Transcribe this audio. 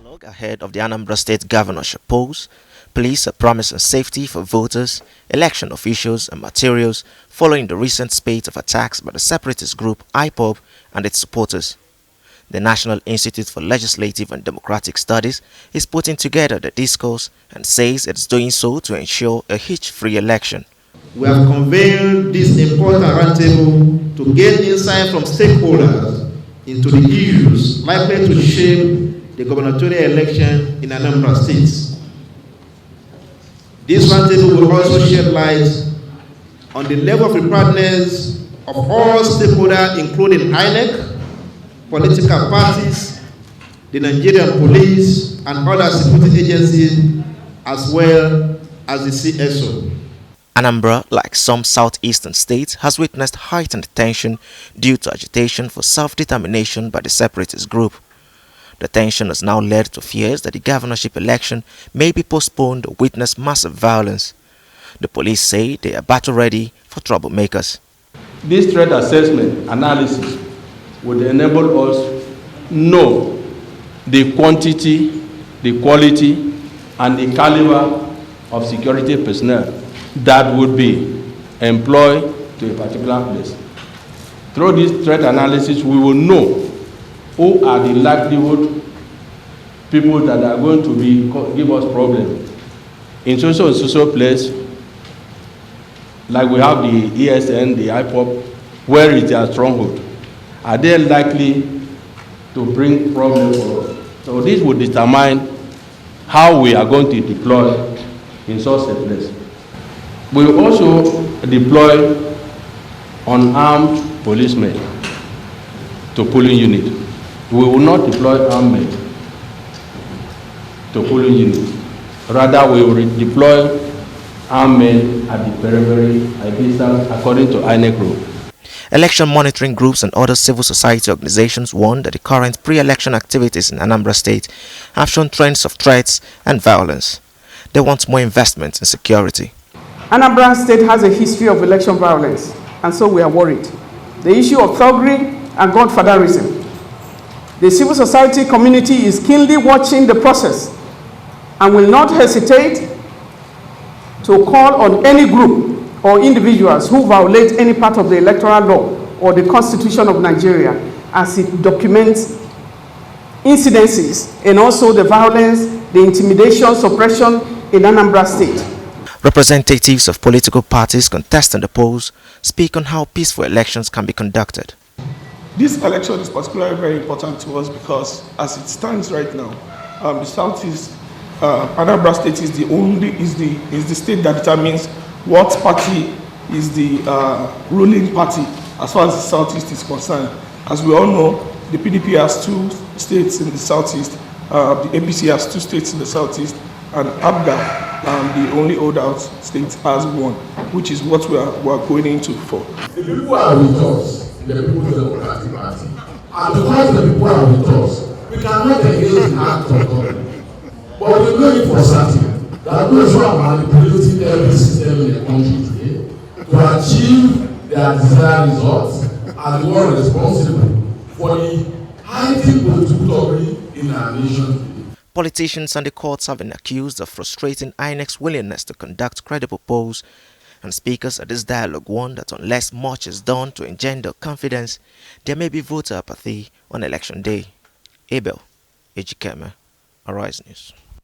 Look ahead of the Anambra State Governorship polls, police are promising safety for voters, election officials and materials following the recent spate of attacks by the separatist group IPOB and its supporters. The National Institute for Legislative and Democratic Studies is putting together the discourse and says it is doing so to ensure a hitch-free election. We have convened this important roundtable to gain insight from stakeholders into the issues likely to shape the gubernatorial election in Anambra State. This roundtable will also shed light on the level of preparedness of all stakeholders, including INEC, political parties, the Nigerian police, and other security agencies, as well as the CSO. Anambra, like some southeastern states, has witnessed heightened tension due to agitation for self-determination by the separatist group. The tension has now led to fears that the governorship election may be postponed or witness massive violence. The police say they are battle-ready for troublemakers. This threat assessment analysis would enable us know the quantity, the quality, and the caliber of security personnel that would be employed to a particular place. Through this threat analysis, we will know who are the likelihood people that are going to give us problems. In so place, like we have the ESN, the IPOP, where is their stronghold? Are they likely to bring problems for us? So this will determine how we are going to deploy in such a place. We will also deploy unarmed policemen to polling unit. We will not deploy armed men to polling unit. Rather, we will deploy armed men at the periphery, according to INEC rule. Election monitoring groups and other civil society organizations warn that the current pre-election activities in Anambra State have shown trends of threats and violence. They want more investment in security. Anambra State has a history of election violence, and so we are worried. The issue of thuggery and godfatherism. The civil society community is keenly watching the process and will not hesitate to call on any group or individuals who violate any part of the electoral law or the Constitution of Nigeria as it documents incidences and also the violence, the intimidation, suppression in Anambra State. Representatives of political parties contesting the polls speak on how peaceful elections can be conducted. This election is particularly very important to us because, as it stands right now, the Southeast, Anambra State is the state that determines what party is the ruling party as far as the Southeast is concerned. As we all know, the PDP has 2 states in the Southeast, the APC has 2 states in the Southeast, and ABGA, the only holdout state, has 1, which is what we are going into for. The people are with us, the People's Democratic Party, and because the people are with us, we cannot engage in act of government. But we know it for certain that those who are manipulating every system in the country today to achieve their desired results are the ones responsible for the heightened political in our nation today. Politicians and the courts have been accused of frustrating INEC's willingness to conduct credible polls, and speakers at this dialogue warn that unless much is done to engender confidence, there may be voter apathy on election day. Abel Ejikeme, Arise News.